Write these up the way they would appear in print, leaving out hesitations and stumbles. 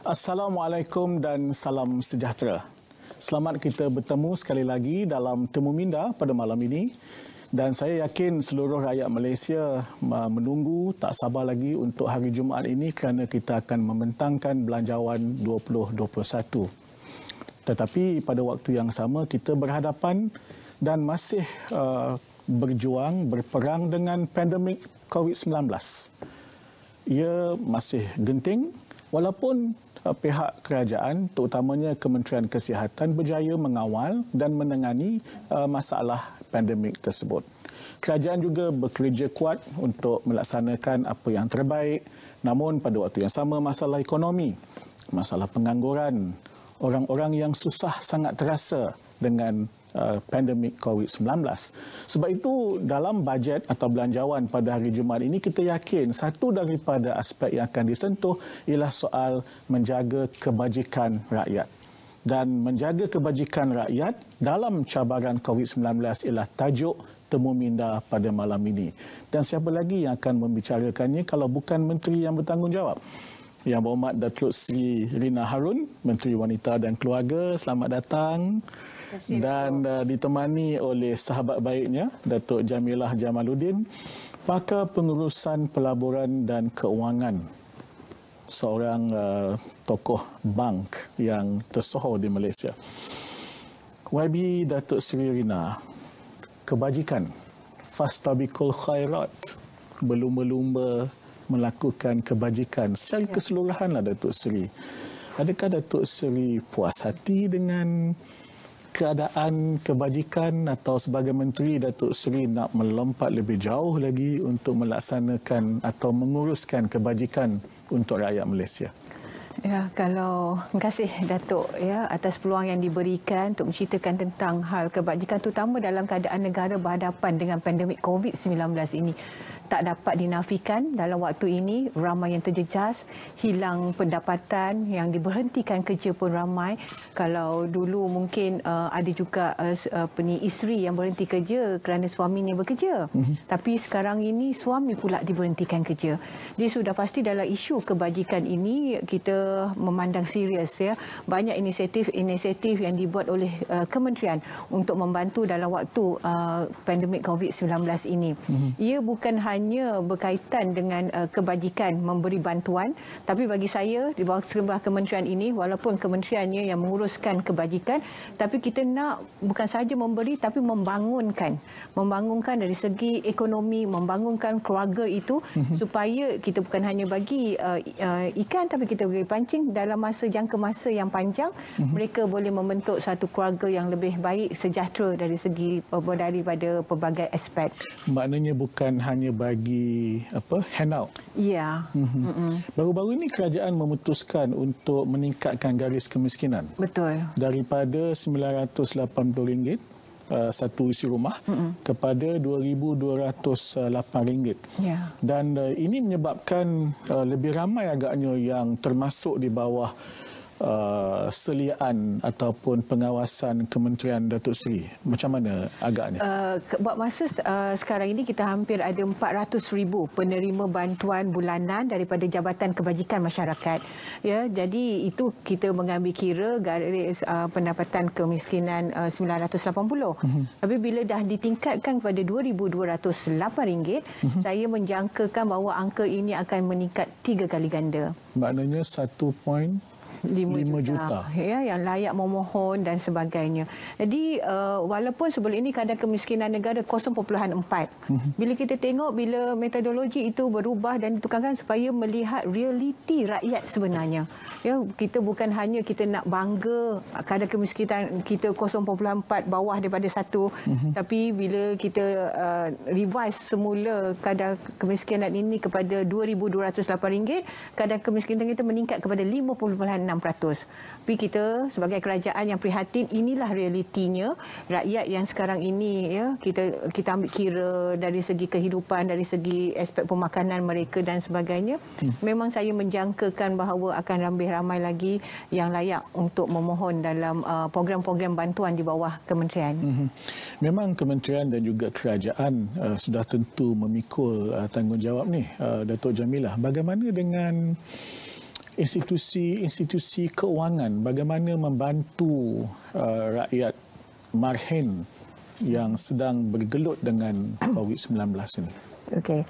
Assalamualaikum dan salam sejahtera. Selamat kita bertemu sekali lagi dalam Temu Minda pada malam ini. Dan saya yakin seluruh rakyat Malaysia menunggu tak sabar lagi untuk hari Jumaat ini kerana kita akan membentangkan Belanjawan 2021. Tetapi pada waktu yang sama kita berhadapan dan masih berjuang, berperang dengan pandemik COVID-19. Ia masih genting walaupun pihak kerajaan, terutamanya Kementerian Kesihatan, berjaya mengawal dan menangani masalah pandemik tersebut. Kerajaan juga bekerja kuat untuk melaksanakan apa yang terbaik, namun pada waktu yang sama masalah ekonomi, masalah pengangguran, orang-orang yang susah sangat terasa dengan pandemik COVID-19. Sebab itu dalam bajet atau belanjawan pada hari Jumaat ini kita yakin satu daripada aspek yang akan disentuh ialah soal menjaga kebajikan rakyat. Dan menjaga kebajikan rakyat dalam cabaran COVID-19 ialah tajuk Temu Minda pada malam ini. Dan siapa lagi yang akan membicarakannya kalau bukan Menteri yang bertanggungjawab? Yang Berhormat Datuk Seri Rina Harun, Menteri Wanita dan Keluarga. Selamat datang. Dan ditemani oleh sahabat baiknya, Datuk Jamilah Jamaluddin, Pakar Pengurusan Pelaburan dan Keuangan, seorang tokoh bank yang tersohor di Malaysia. YB Datuk Seri Rina, kebajikan, fastabiqul khairat, berlumba-lumba melakukan kebajikan secara keseluruhanlah Datuk Seri. Adakah Datuk Seri puas hati dengan keadaan kebajikan atau sebagai menteri Datuk Seri nak melompat lebih jauh lagi untuk melaksanakan atau menguruskan kebajikan untuk rakyat Malaysia? Ya, terima kasih Datuk atas peluang yang diberikan untuk menceritakan tentang hal kebajikan terutama dalam keadaan negara berhadapan dengan pandemik COVID-19 ini. Tak dapat dinafikan dalam waktu ini ramai yang terjejas, hilang pendapatan, yang diberhentikan kerja pun ramai. Kalau dulu mungkin ada juga isteri yang berhenti kerja kerana suaminya bekerja. Tapi sekarang ini suami pula diberhentikan kerja. Jadi sudah pasti dalam isu kebajikan ini kita memandang serius Banyak inisiatif yang dibuat oleh kementerian untuk membantu dalam waktu pandemik COVID-19 ini. Ia bukan hanya berkaitan dengan kebajikan memberi bantuan, tapi bagi saya di bawah sebuah kementerian ini, walaupun kementeriannya yang menguruskan kebajikan, tapi kita nak bukan sahaja memberi tapi membangunkan dari segi ekonomi, membangunkan keluarga itu supaya kita bukan hanya bagi ikan tapi kita bagi pancing dalam jangka masa yang panjang, mereka boleh membentuk satu keluarga yang lebih baik, sejahtera dari segi daripada pelbagai aspek. Maknanya bukan hanya bagi handout. Ya. Baru-baru ini kerajaan memutuskan untuk meningkatkan garis kemiskinan. Betul. Daripada RM980 satu isi rumah kepada RM2,208. Ya. Dan ini menyebabkan lebih ramai agaknya yang termasuk di bawah seliaan ataupun pengawasan Kementerian Datuk Seri. Macam mana agaknya? Buat masa sekarang ini kita hampir ada 400,000 penerima bantuan bulanan daripada Jabatan Kebajikan Masyarakat. Ya, jadi itu kita mengambil kira garis pendapatan kemiskinan 980. Tapi bila dah ditingkatkan kepada RM2,208, saya menjangkakan bahawa angka ini akan meningkat 3 kali ganda. Maknanya 1.5 juta yang layak memohon dan sebagainya. Jadi walaupun sebelum ini kadar kemiskinan negara 0.4, bila kita tengok bila metodologi itu berubah dan ditukarkan supaya melihat realiti rakyat sebenarnya. Ya, kita bukan hanya kita nak bangga kadar kemiskinan kita 0.4 bawah daripada 1, tapi bila kita revise semula kadar kemiskinan ini kepada RM2,208, kadar kemiskinan kita meningkat kepada 5.6%. Tapi kita sebagai kerajaan yang prihatin, inilah realitinya rakyat yang sekarang ini kita ambil kira dari segi kehidupan, dari segi aspek pemakanan mereka dan sebagainya. Memang saya menjangkakan bahawa akan lebih ramai lagi yang layak untuk memohon dalam program-program bantuan di bawah kementerian. Memang kementerian dan juga kerajaan sudah tentu memikul tanggungjawab ni. Datuk Jamilah, bagaimana dengan institusi keuangan bagaimana membantu rakyat marhen yang sedang bergelut dengan COVID-19 ini? Okey.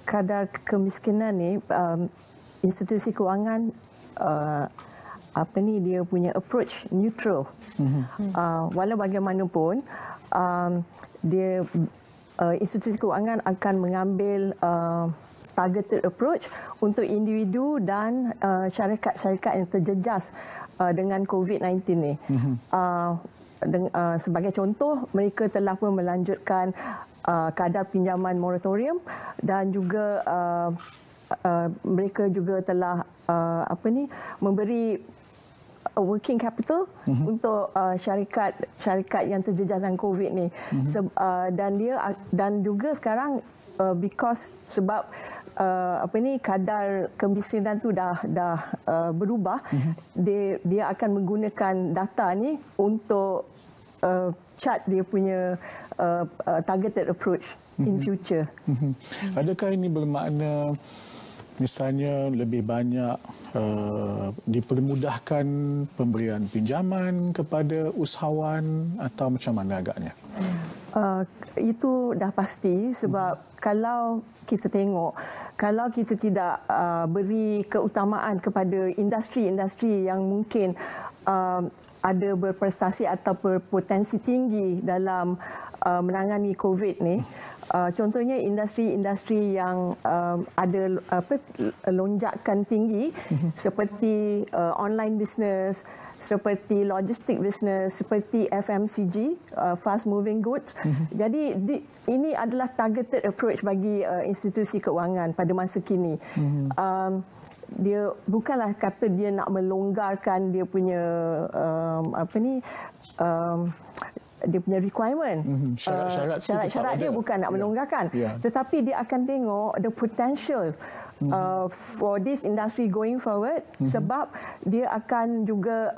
Kadar kemiskinan ni, institusi keuangan dia punya approach neutral. Walau bagaimanapun dia institusi keuangan akan mengambil targeted approach untuk individu dan syarikat-syarikat yang terjejas dengan COVID-19 ni. Sebagai contoh, mereka telah pun melanjutkan kadar pinjaman moratorium dan juga mereka juga telah memberi working capital untuk syarikat yang terjejas dengan COVID ni. Dan juga sekarang sebab kadar kemiskinan tu dah berubah, dia akan menggunakan data ni untuk chart dia punya targeted approach in future. Adakah ini bermakna misalnya lebih banyak dipermudahkan pemberian pinjaman kepada usahawan atau macam mana agaknya? Itu dah pasti sebab kalau kita tengok, kalau kita tidak beri keutamaan kepada industri-industri yang mungkin ada berprestasi atau berpotensi tinggi dalam menangani COVID ni, contohnya industri-industri yang ada lonjakan tinggi seperti online business, seperti logistik business, seperti FMCG, fast moving goods. Jadi ini adalah targeted approach bagi institusi keuangan pada masa kini. Dia bukanlah kata dia nak melonggarkan dia punya dia punya requirement. Syarat-syarat dia bukan nak melonggarkan, tetapi dia akan tengok the potential for this industry going forward, sebab dia akan juga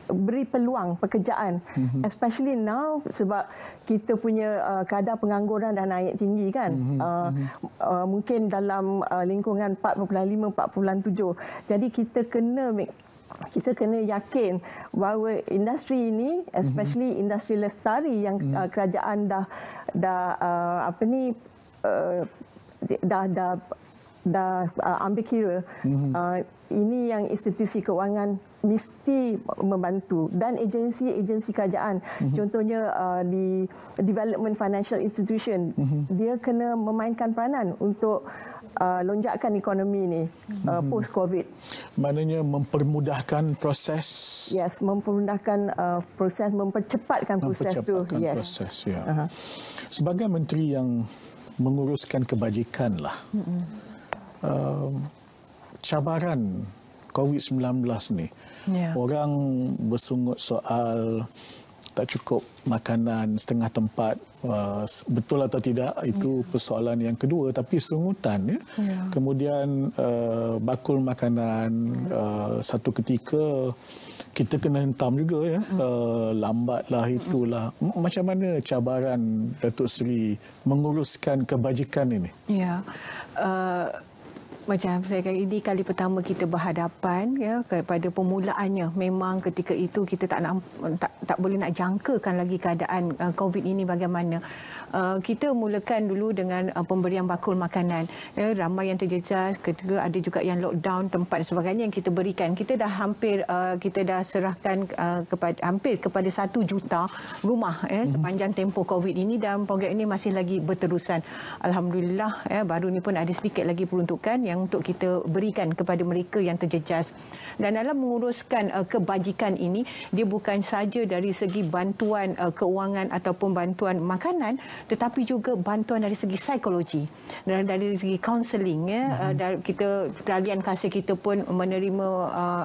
beri peluang pekerjaan, especially now sebab kita punya kadar pengangguran dah naik tinggi kan. Mungkin dalam lingkungan 4.5 4.7. Jadi kita kena yakin bahawa industri ini, especially industri lestari yang kerajaan dah ambil kira, ini yang institusi keuangan mesti membantu, dan agensi-agensi kerajaan, contohnya di Development Financial Institution, dia kena memainkan peranan untuk lonjakan ekonomi ini post-COVID. Maknanya mempermudahkan proses. Yes, mempermudahkan proses, mempercepatkan proses tu. Yes. Proses, ya. Sebagai menteri yang menguruskan kebajikan lah, cabaran COVID-19 ni, orang bersungut soal tak cukup makanan setengah tempat. Betul atau tidak, itu persoalan yang kedua. Tapi sungutan, kemudian bakul makanan, satu ketika kita kena hentam juga, lambatlah itulah. Macam mana cabaran Datuk Seri menguruskan kebajikan ini? Ya, macam saya kata, ini kali pertama kita berhadapan pada permulaannya. Memang ketika itu kita tak boleh nak jangkakan lagi keadaan COVID ini bagaimana. Kita mulakan dulu dengan pemberian bakul makanan. Ramai yang terjejas, ketika ada juga yang lockdown tempat dan sebagainya yang kita berikan. Kita dah serahkan hampir kepada 1 juta rumah sepanjang tempoh COVID ini, dan program ini masih lagi berterusan. Alhamdulillah, baru ni pun ada sedikit lagi peruntukan yang untuk kita berikan kepada mereka yang terjejas. Dan dalam menguruskan kebajikan ini, dia bukan saja dari segi bantuan keuangan ataupun bantuan makanan, tetapi juga bantuan dari segi psikologi dan dari segi kaunseling. Talian kasih kita pun menerima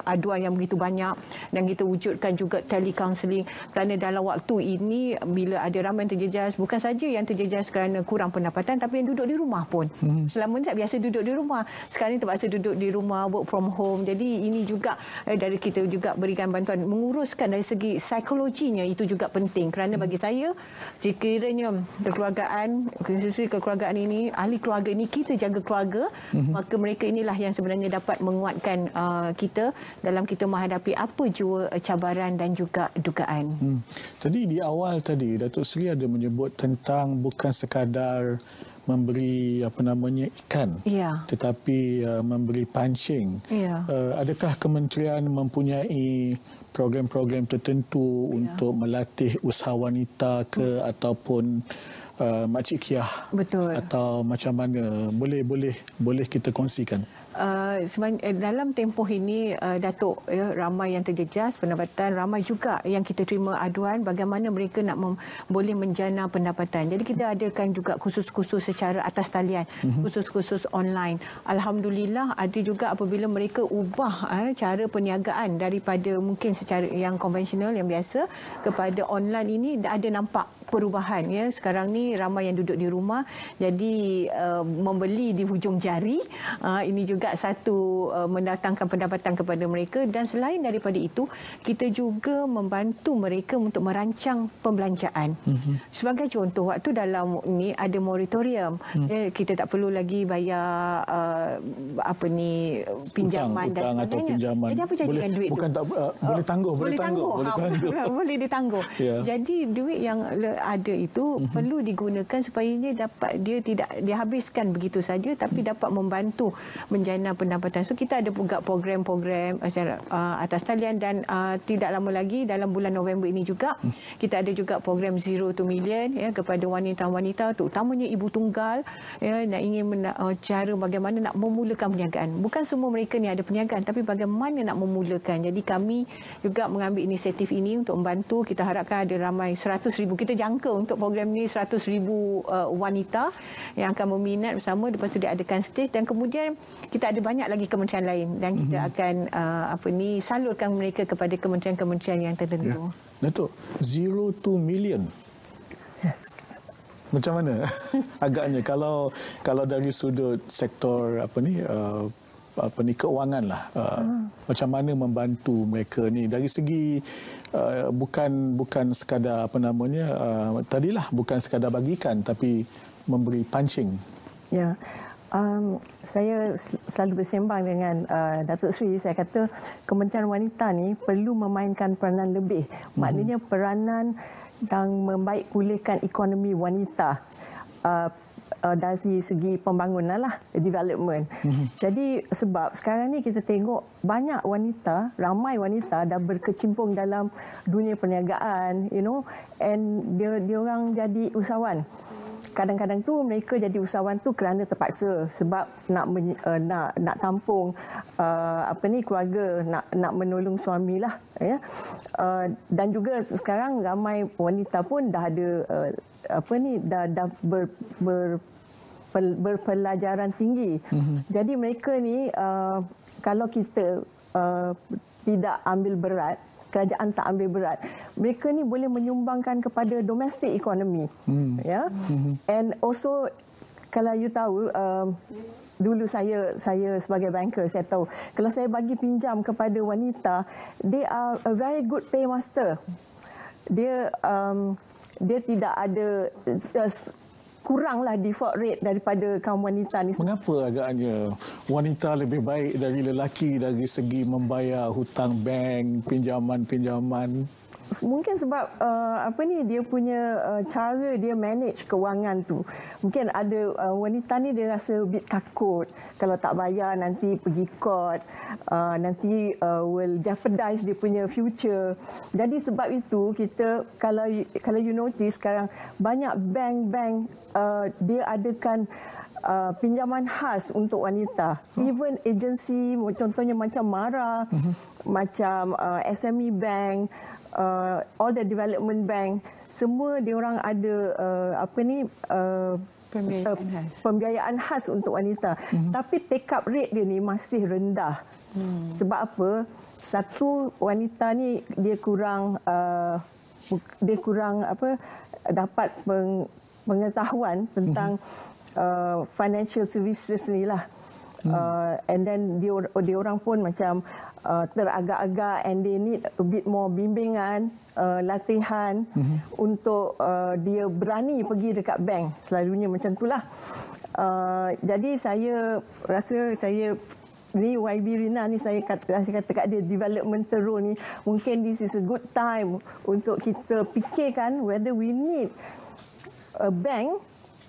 aduan yang begitu banyak, dan kita wujudkan juga telecounseling, kerana dalam waktu ini bila ada ramai yang terjejas, bukan saja yang terjejas kerana kurang pendapatan, tapi yang duduk di rumah pun selama ni tak biasa duduk di rumah. sekarang ni terpaksa duduk di rumah, work from home. Jadi ini juga dari kita juga berikan bantuan menguruskan dari segi psikologinya, itu juga penting. Kerana bagi saya, sekiranya kekeluargaan, khususnya kekeluargaan ini, ahli keluarga ini, kita jaga keluarga, maka mereka inilah yang sebenarnya dapat menguatkan kita dalam kita menghadapi apa jua cabaran dan juga dugaan. Jadi di awal tadi Datuk Seri ada menyebut tentang bukan sekadar memberi ikan, tetapi memberi pancing. Adakah kementerian mempunyai program-program tertentu untuk melatih usaha wanita ataupun makcik kiah? Betul. Atau macam mana? Boleh kita kongsikan? Dalam tempoh ini, Datuk, ramai yang terjejas pendapatan, ramai juga yang kita terima aduan bagaimana mereka nak boleh menjana pendapatan. Jadi kita adakan juga khusus-khusus secara atas talian, khusus-khusus online. Alhamdulillah ada juga apabila mereka ubah cara perniagaan daripada mungkin secara yang konvensional, yang biasa, kepada online ini, ada nampak perubahan. Sekarang ni ramai yang duduk di rumah, jadi membeli di hujung jari. Ini juga satu mendatangkan pendapatan kepada mereka. Dan selain daripada itu, kita juga membantu mereka untuk merancang pembelanjaan. Sebagai contoh, waktu dalam ni ada moratorium, kita tak perlu lagi bayar pinjaman dan sebagainya. Jadi apa jadi dengan duit tu? Boleh tangguh. Boleh ditangguh. Jadi duit yang ada itu perlu digunakan supaya dia tidak dihabiskan begitu saja, tapi dapat membantu menjana pendapatan. So kita ada juga program-program atas talian, dan tidak lama lagi dalam bulan November ini juga kita ada juga program Zero to Million kepada wanita-wanita, terutamanya ibu tunggal nak ingin cara bagaimana nak memulakan perniagaan. Bukan semua mereka ni ada perniagaan, tapi bagaimana nak memulakan. Jadi kami juga mengambil inisiatif ini untuk membantu. Kita harapkan ada ramai 100,000, kita jangka untuk program ni 100,000 wanita yang akan meminat bersama. Lepas tu diadakan stage, dan kemudian kita ada banyak lagi kementerian lain, dan kita akan salurkan mereka kepada kementerian-kementerian yang tertentu. Datuk, Zero to Million. Yes. Macam mana agaknya kalau dari sudut sektor keuangan lah, macam mana membantu mereka ni dari segi bukan sekadar tadilah bukan sekadar bagikan, tapi memberi pancing. Saya selalu bersembang dengan Datuk Seri. Saya kata Kementerian Wanita ni perlu memainkan peranan lebih. Maknanya peranan yang membaik pulihkan ekonomi wanita dari segi pembangunan lah, development. Jadi sebab sekarang ni kita tengok banyak wanita, ramai wanita dah berkecimpung dalam dunia perniagaan, and dia orang jadi usahawan. Kadang-kadang tu mereka jadi usahawan tu kerana terpaksa, sebab nak tampung keluarga, nak menolong suami lah, dan juga sekarang ramai wanita pun dah ada berpelajaran tinggi. Jadi mereka ni kalau kita tidak ambil berat, kerajaan tak ambil berat, mereka ni boleh menyumbangkan kepada domestic economy. And also, kalau you tahu, dulu saya sebagai banker, saya tahu kalau saya bagi pinjam kepada wanita, they are a very good paymaster. Dia tidak ada kuranglah default rate daripada kaum wanita ni. Mengapa agaknya wanita lebih baik dari lelaki dari segi membayar hutang bank, pinjaman-pinjaman? Mungkin sebab dia punya cara dia manage kewangan tu. Mungkin ada wanita ni dia rasa a bit takut kalau tak bayar nanti pergi court, nanti will jeopardize dia punya future. Jadi sebab itu kita kalau you notice sekarang banyak bank-bank dia adakan pinjaman khas untuk wanita. Even agency, contohnya macam MARA, macam SME Bank, all the development bank, semua dia orang ada pembiayaan khas untuk wanita. Tapi take up rate dia ni masih rendah. Sebab apa? Satu, wanita ni dia kurang dapat pengetahuan tentang financial services ni lah. And then dia orang pun macam teragak-agak, and they need a bit more bimbingan, latihan untuk dia berani pergi dekat bank. Selalunya macam itulah. Jadi saya rasa ni YB Rina ni, saya kata kat dia developmental role ni, mungkin this is a good time untuk kita fikirkan whether we need a bank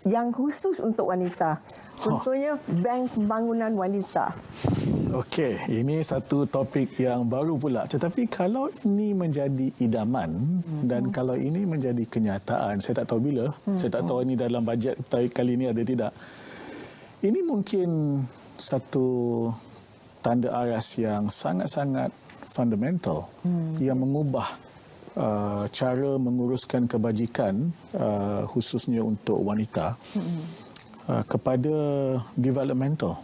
yang khusus untuk wanita. Contohnya bank pembangunan wanita. Okey, ini satu topik yang baru pula. Tetapi kalau ini menjadi idaman dan kalau ini menjadi kenyataan, saya tak tahu bila, saya tak tahu ini dalam bajet kali ini ada tidak. Ini mungkin satu tanda aras yang sangat-sangat fundamental yang mengubah cara menguruskan kebajikan khususnya untuk wanita kepada developmental,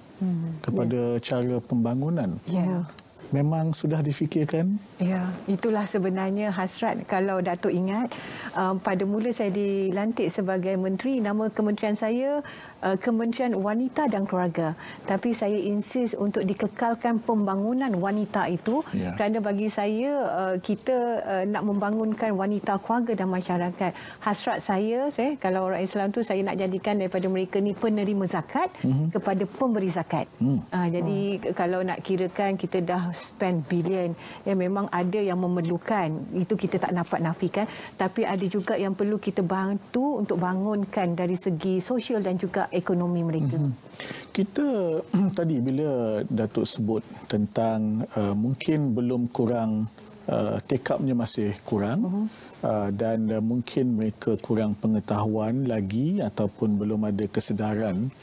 kepada cara pembangunan. Memang sudah difikirkan? Ya, itulah sebenarnya hasrat. Kalau Datuk ingat, pada mula saya dilantik sebagai menteri, nama kementerian saya Kementerian Wanita dan Keluarga. Tapi saya insist untuk dikekalkan pembangunan wanita itu, kerana bagi saya kita nak membangunkan wanita, keluarga dan masyarakat. Hasrat saya kalau orang Islam tu, saya nak jadikan daripada mereka ni penerima zakat kepada pemberi zakat. Jadi kalau nak kirakan kita dah spend bilion, memang ada yang memerlukan, itu kita tak dapat nafikan, tapi ada juga yang perlu kita bantu untuk bangunkan dari segi sosial dan juga ekonomi mereka. Kita tadi bila Datuk sebut tentang mungkin belum kurang, take up-nya masih kurang, dan mungkin mereka kurang pengetahuan lagi ataupun belum ada kesedaran.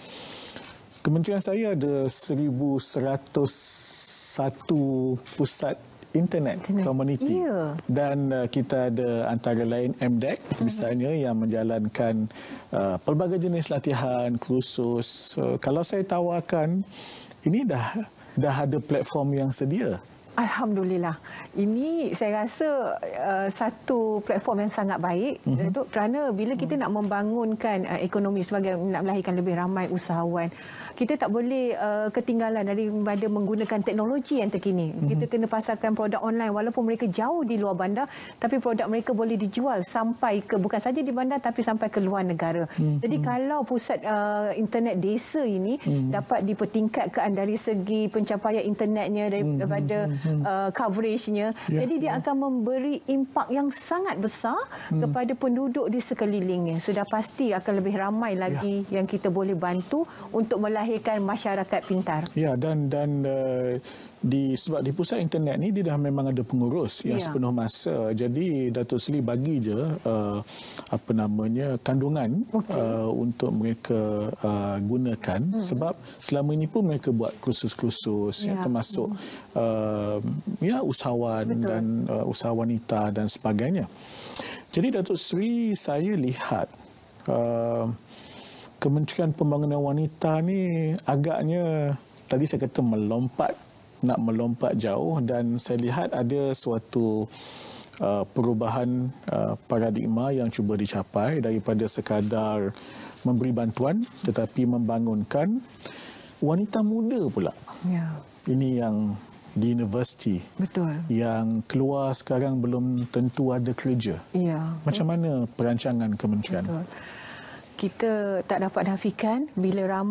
Kementerian saya ada 1,101 pusat internet community. Dan kita ada antara lain MDEC misalnya yang menjalankan pelbagai jenis latihan, kursus. Kalau saya tawarkan, ini dah ada platform yang sedia. Alhamdulillah. Ini saya rasa satu platform yang sangat baik, kerana bila kita nak membangunkan ekonomi sebagai nak melahirkan lebih ramai usahawan, kita tak boleh ketinggalan daripada menggunakan teknologi yang terkini. Kita kena pasarkan produk online walaupun mereka jauh di luar bandar, tapi produk mereka boleh dijual sampai ke, bukan saja di bandar tapi sampai ke luar negara. Jadi kalau pusat internet desa ini dapat dipertingkatkan dari segi pencapaian internetnya, daripada coveragenya, jadi dia akan memberi impak yang sangat besar kepada penduduk di sekelilingnya. Sudah pasti akan lebih ramai lagi yang kita boleh bantu untuk melahirkan masyarakat pintar. Ya, dan sebab di pusat internet ni dia dah memang ada pengurus yang sepenuh masa. Jadi Datuk Seri bagi je kandungan untuk mereka gunakan, sebab selama ini pun mereka buat kursus-kursus yang termasuk usahawan dan usaha wanita dan sebagainya. Jadi Datuk Seri, saya lihat Kementerian Pembangunan Wanita ni agaknya tadi saya kata nak melompat jauh, dan saya lihat ada suatu perubahan paradigma yang cuba dicapai daripada sekadar memberi bantuan tetapi membangunkan wanita muda pula. Ini yang di universiti. Yang keluar sekarang belum tentu ada kerja. Macam mana perancangan kementerian? Kita tak dapat nafikan bila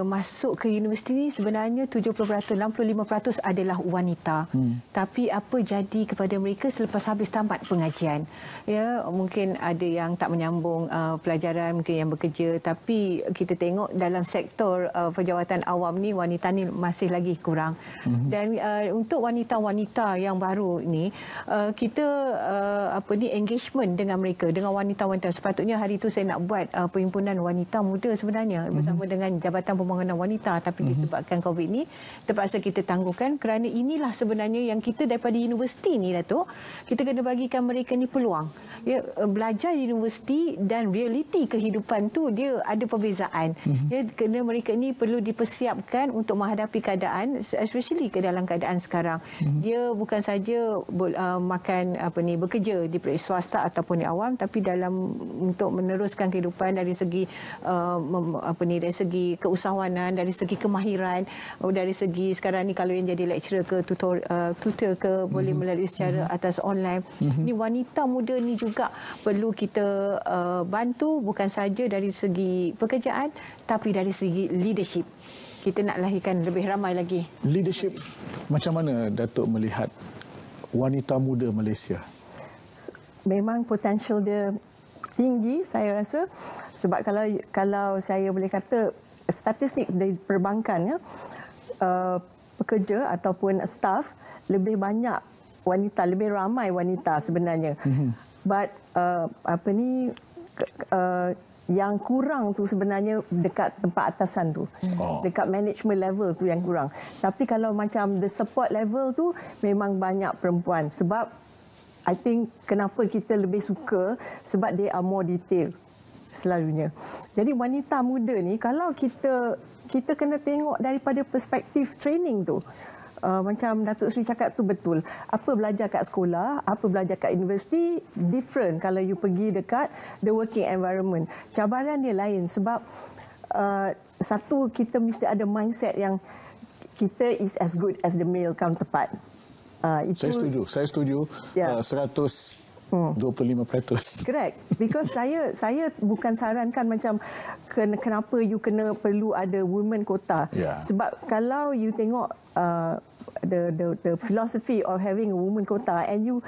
masuk ke universiti ni sebenarnya 70%, 65% adalah wanita. Tapi apa jadi kepada mereka selepas habis tamat pengajian? Ya, mungkin ada yang tak menyambung pelajaran, mungkin yang bekerja, tapi kita tengok dalam sektor perjawatan awam ni wanita ni masih lagi kurang. Dan untuk wanita-wanita yang baru ni, kita engagement dengan mereka, dengan wanita-wanita. Sepatutnya hari itu saya nak buat perhimpunan wanita muda sebenarnya bersama dengan Jabatan Pembangunan Wanita, tapi disebabkan COVID ni terpaksa kita tangguhkan, kerana inilah sebenarnya yang kita daripada universiti ni, Datuk, kita kena bagikan mereka ni peluang. Ya, belajar di universiti dan realiti kehidupan tu dia ada perbezaan. Ya, kena mereka ni perlu dipersiapkan untuk menghadapi keadaan, especially ke dalam keadaan sekarang. Dia bukan saja bekerja di swasta ataupun di awam, tapi dalam untuk meneruskan kehidupan kehidupan, dari segi dari segi keusahawanan, dari segi kemahiran, dari segi sekarang ni kalau yang jadi lecturer ke tutor ke boleh melalui secara atas online. Ni wanita muda ni juga perlu kita bantu, bukan saja dari segi pekerjaan tapi dari segi leadership. Kita nak lahirkan lebih ramai lagi. Leadership, macam mana Datuk melihat wanita muda Malaysia? Memang potensial dia tinggi, saya rasa, sebab kalau saya boleh kata statistik dari perbankan, pekerja ataupun staff lebih banyak wanita, lebih ramai wanita sebenarnya. But yang kurang tu sebenarnya dekat tempat atasan tu. Dekat management level tu yang kurang. Tapi kalau macam the support level tu memang banyak perempuan. Sebab I think kenapa kita lebih suka, sebab they are more detail selalunya. Jadi wanita muda ni kalau kita kena tengok daripada perspektif training tu. Macam Datuk Seri cakap tu betul. Apa belajar kat sekolah, apa belajar kat universiti, different kalau you pergi dekat the working environment. Cabaran dia lain sebab satu, kita mesti ada mindset yang kita is as good as the male counterpart. Saya setuju. Yeah. 125%. Correct. Because saya bukan sarankan macam kenapa you perlu ada women quota. Yeah. Sebab kalau you tengok the philosophy of having a woman quota and you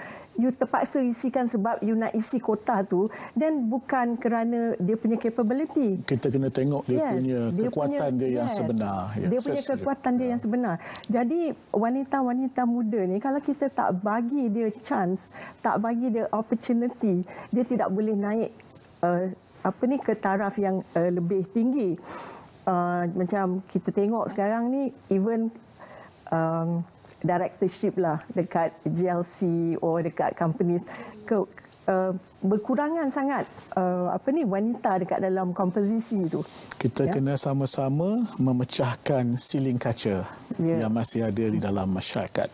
terpaksa isikan sebab you nak isi quota tu, then bukan kerana dia punya capability. Kita kena tengok dia punya kekuatan dia yang sebenar. Dia punya kekuatan dia yang sebenar. Jadi wanita-wanita muda ni kalau kita tak bagi dia chance, tak bagi dia opportunity, dia tidak boleh naik ke taraf yang lebih tinggi. Macam kita tengok sekarang ni, even directorship lah dekat GLC atau dekat companies berkurangan sangat wanita dekat dalam komposisi itu. Kita kena sama-sama memecahkan ceiling kaca yang masih ada di dalam masyarakat.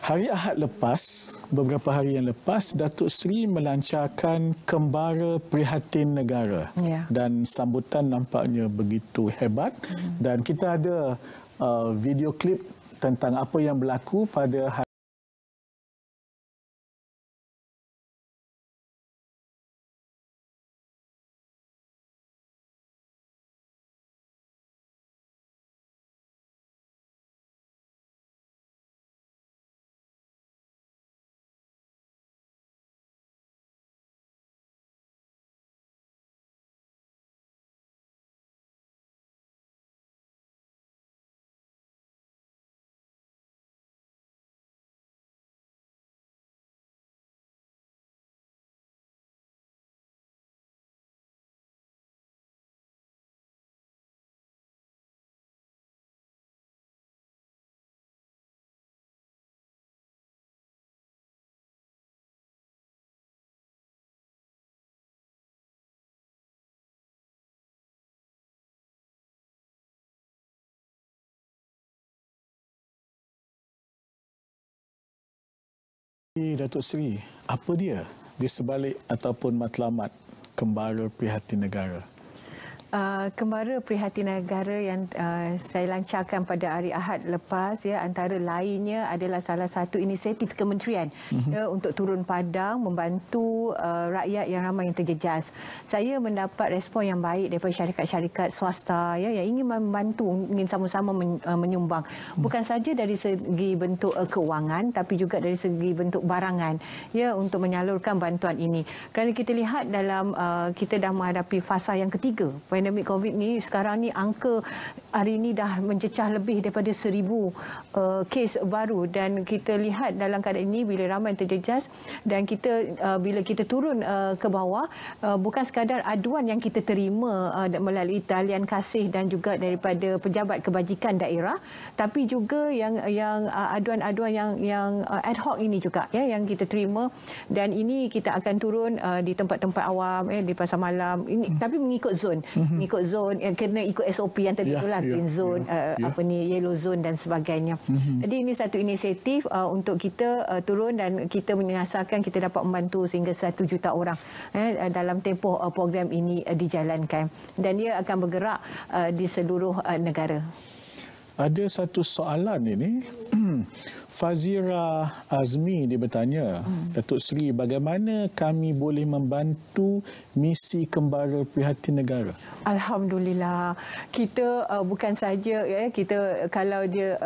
Hari Ahad lepas, beberapa hari yang lepas, Datuk Seri melancarkan Kembara Prihatin Negara. Dan sambutan nampaknya begitu hebat. Dan kita ada video klip tentang apa yang berlaku pada hari Datuk Seri, apa dia di sebalik ataupun matlamat Kembara Prihatin Negara? Kembara Prihatin Negara yang saya lancarkan pada hari Ahad lepas, antara lainnya adalah salah satu inisiatif kementerian untuk turun padang membantu rakyat yang ramai yang terjejas. Saya mendapat respon yang baik daripada syarikat-syarikat swasta yang ingin membantu, ingin sama-sama menyumbang. Bukan saja dari segi bentuk keuangan tapi juga dari segi bentuk barangan untuk menyalurkan bantuan ini. Kerana kita lihat dalam kita dah menghadapi fasa yang ketiga pandemik COVID ni, sekarang ni angka hari ini dah mencecah lebih daripada 1,000 kes baru, dan kita lihat dalam keadaan ini bila ramai terjejas dan kita bila kita turun ke bawah, bukan sekadar aduan yang kita terima melalui talian kasih dan juga daripada pejabat kebajikan daerah, tapi juga yang aduan-aduan yang ad hoc ini juga yang kita terima, dan ini kita akan turun di tempat-tempat awam di pasar malam ini, tapi mengikut zon. Kena ikut SOP yang tadi itulah green zone, yellow zone dan sebagainya. Jadi ini satu inisiatif untuk kita turun dan kita menyasarkan kita dapat membantu sehingga 1 juta orang dalam tempoh program ini dijalankan, dan dia akan bergerak di seluruh negara. Ada satu soalan ini. Fazira Azmi dia bertanya, Datuk Seri, bagaimana kami boleh membantu misi Kembara Prihatin Negara? Alhamdulillah, kita bukan saja kita kalau dia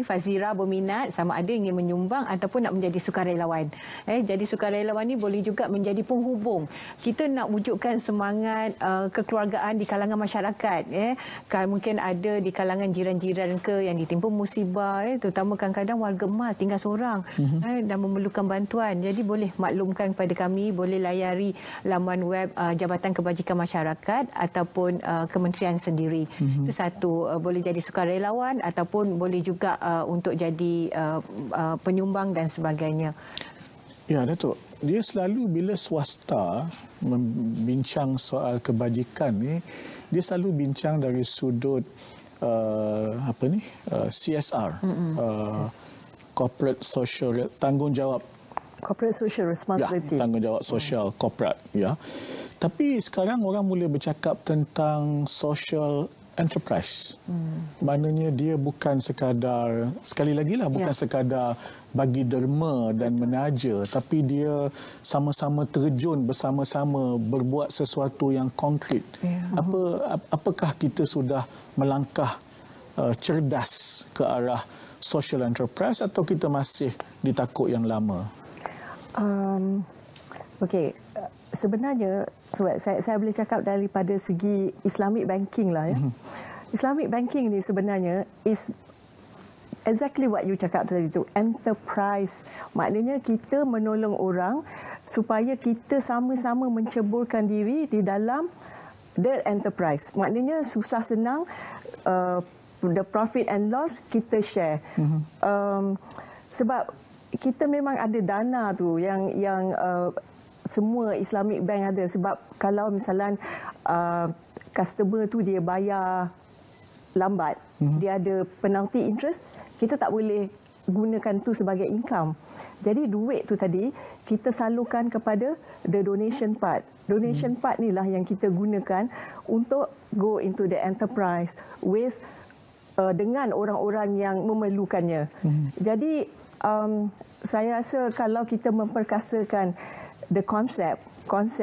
Fazira berminat sama ada ingin menyumbang ataupun nak menjadi sukarelawan. Jadi sukarelawan ni boleh juga menjadi penghubung. Kita nak wujudkan semangat kekeluargaan di kalangan masyarakat. Mungkin ada di kalangan jiran-jiran ke yang ditimpa musibah, terutama kadang-kadang warga emas tinggal seorang dan memerlukan bantuan. Jadi boleh maklumkan kepada kami, boleh layari laman web Jabatan Kebajikan Masyarakat ataupun kementerian sendiri. Itu satu, boleh jadi sukarelawan ataupun boleh juga untuk jadi penyumbang dan sebagainya. Ya, Datuk. Dia selalu bila swasta membincang soal kebajikan ni, dia selalu bincang dari sudut CSR, corporate social tanggungjawab, corporate social responsibility. Ya, tanggungjawab sosial corporate, ya. Tapi sekarang orang mula bercakap tentang social enterprise. Maknanya dia bukan sekadar, sekali lagi lah, bukan sekadar bagi derma dan menaja, tapi dia sama-sama terjun bersama-sama berbuat sesuatu yang konkret. Apakah kita sudah melangkah cerdas ke arah social enterprise atau kita masih di takuk yang lama? Okey, sebenarnya saya boleh cakap daripada segi Islamic banking lah ya. Islamic banking ni sebenarnya is exactly what you cakap tadi tu, enterprise. Maknanya kita menolong orang supaya kita sama-sama menceburkan diri di dalam the enterprise. Maknanya susah senang the profit and loss kita share. Sebab kita memang ada dana tu yang semua Islamic bank ada. Sebab kalau misalnya customer tu dia bayar lambat, dia ada penalty interest, kita tak boleh gunakan tu sebagai income. Jadi duit tu tadi kita salurkan kepada the donation part. Donation part ni lah yang kita gunakan untuk go into the enterprise with dengan orang-orang yang memerlukannya. Jadi saya rasa kalau kita memperkasakan the konsep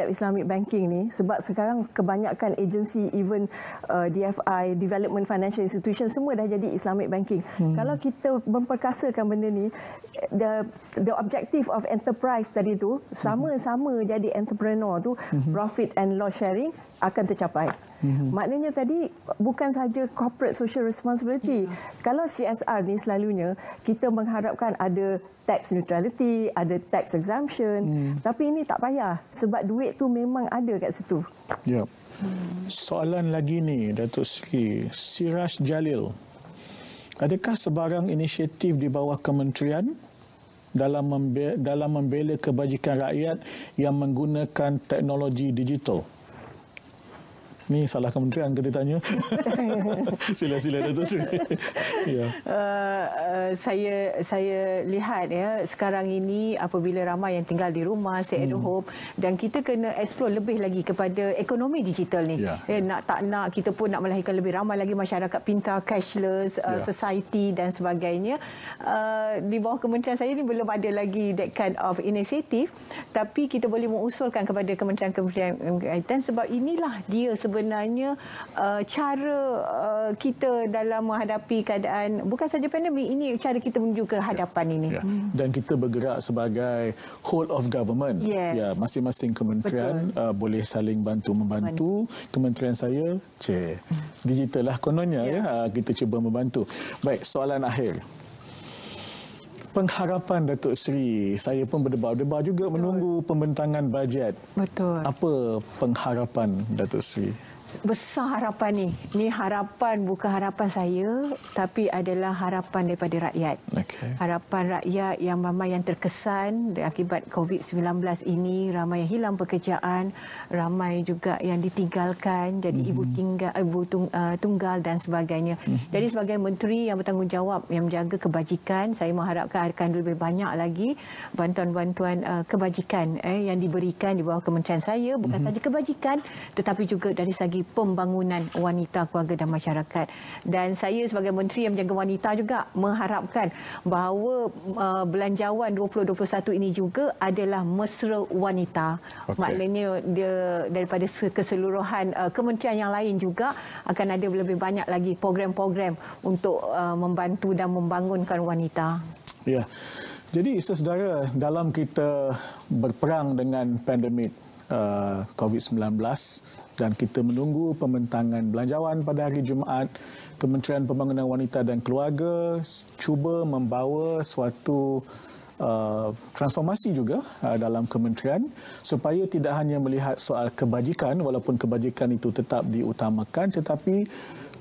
Islamic banking ni, sebab sekarang kebanyakan agensi, even DFI, Development Financial Institution, semua dah jadi Islamic banking. Kalau kita memperkasakan benda ni, the objective of enterprise tadi tu, sama-sama jadi entrepreneur tu, profit and loss sharing akan tercapai. Maknanya tadi bukan saja corporate social responsibility. Kalau CSR ni selalunya kita mengharapkan ada tax neutrality, ada tax exemption, tapi ini tak payah sebab duit tu memang ada kat situ. Ya. Soalan lagi ni, Datuk Seri Siraj Jalil. Adakah sebarang inisiatif di bawah kementerian dalam membela kebajikan rakyat yang menggunakan teknologi digital? Ni salah kementerian ke dia tanya? Sila Datuk Seri. Ya. Saya lihat ya sekarang ini apabila ramai yang tinggal di rumah, stay at home, dan kita kena explore lebih lagi kepada ekonomi digital ni. Nak tak nak kita pun nak melahirkan lebih ramai lagi masyarakat pintar, cashless society dan sebagainya. Di bawah kementerian saya ni belum ada lagi that kind of inisiatif, tapi kita boleh mengusulkan kepada kementerian-kementerian berkaitan sebab inilah dia sebenarnya cara kita dalam menghadapi keadaan bukan saja pandemik, ini cara kita menuju ke hadapan ini. Dan kita bergerak sebagai whole of government. Ya, masing-masing kementerian boleh saling bantu-membantu. Kementerian saya digital lah kononnya kita cuba membantu. Baik, soalan akhir. Pengharapan Datuk Seri, saya pun berdebar-debar juga menunggu pembentangan bajet. Betul. Apa pengharapan Datuk Seri? besar harapan ni. Ni harapan bukan harapan saya, tapi adalah harapan daripada rakyat. Okay. Harapan rakyat yang ramai yang terkesan akibat COVID-19 ini, ramai yang hilang pekerjaan, ramai juga yang ditinggalkan jadi ibu tunggal dan sebagainya. Jadi sebagai menteri yang bertanggungjawab yang menjaga kebajikan, saya mengharapkan akan lebih banyak lagi bantuan-bantuan kebajikan yang diberikan di bawah kementerian saya, bukan saja kebajikan tetapi juga dari segi pembangunan wanita, keluarga dan masyarakat. Dan saya sebagai menteri yang menjaga wanita juga mengharapkan bahawa belanjawan 2021 ini juga adalah mesra wanita. Okay. Maknanya dia daripada keseluruhan kementerian yang lain juga akan ada lebih banyak lagi program-program untuk membantu dan membangunkan wanita. Ya. Jadi saudara, dalam kita berperang dengan pandemik COVID-19 dan kita menunggu pembentangan belanjawan pada hari Jumaat, Kementerian Pembangunan Wanita dan Keluarga cuba membawa suatu transformasi juga dalam kementerian supaya tidak hanya melihat soal kebajikan, walaupun kebajikan itu tetap diutamakan, tetapi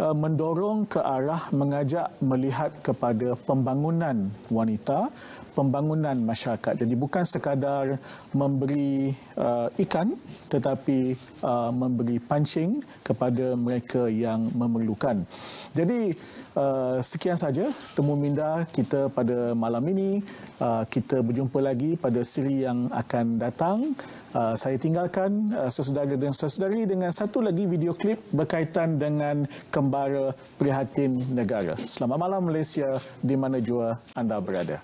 mendorong ke arah mengajak melihat kepada pembangunan wanita, pembangunan masyarakat. Jadi bukan sekadar memberi ikan tetapi memberi pancing kepada mereka yang memerlukan. Jadi sekian saja Temu Minda kita pada malam ini. Kita berjumpa lagi pada siri yang akan datang. Saya tinggalkan sesaudara dan sesaudari dengan satu lagi video klip berkaitan dengan kembara prihatin negara. Selamat malam Malaysia di mana jua anda berada.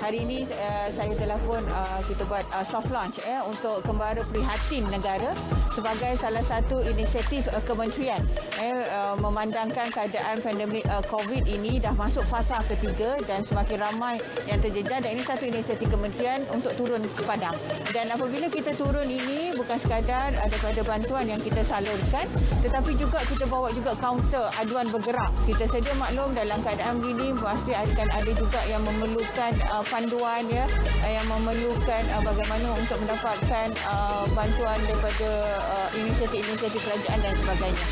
Hari ini saya telah pun kita buat soft launch untuk Kembara Prihatin Negara sebagai salah satu inisiatif kementerian memandangkan keadaan pandemik COVID ini dah masuk fasa ketiga dan semakin ramai yang terjejas, dan ini satu inisiatif kementerian untuk turun ke padang. Dan apabila kita turun ini bukan sekadar daripada bantuan yang kita salurkan, tetapi juga kita bawa juga kaunter aduan bergerak. Kita sedia maklum dalam keadaan begini pasti akan ada juga yang memerlukan panduan yang memerlukan bagaimana untuk mendapatkan bantuan daripada inisiatif-inisiatif kerajaan dan sebagainya.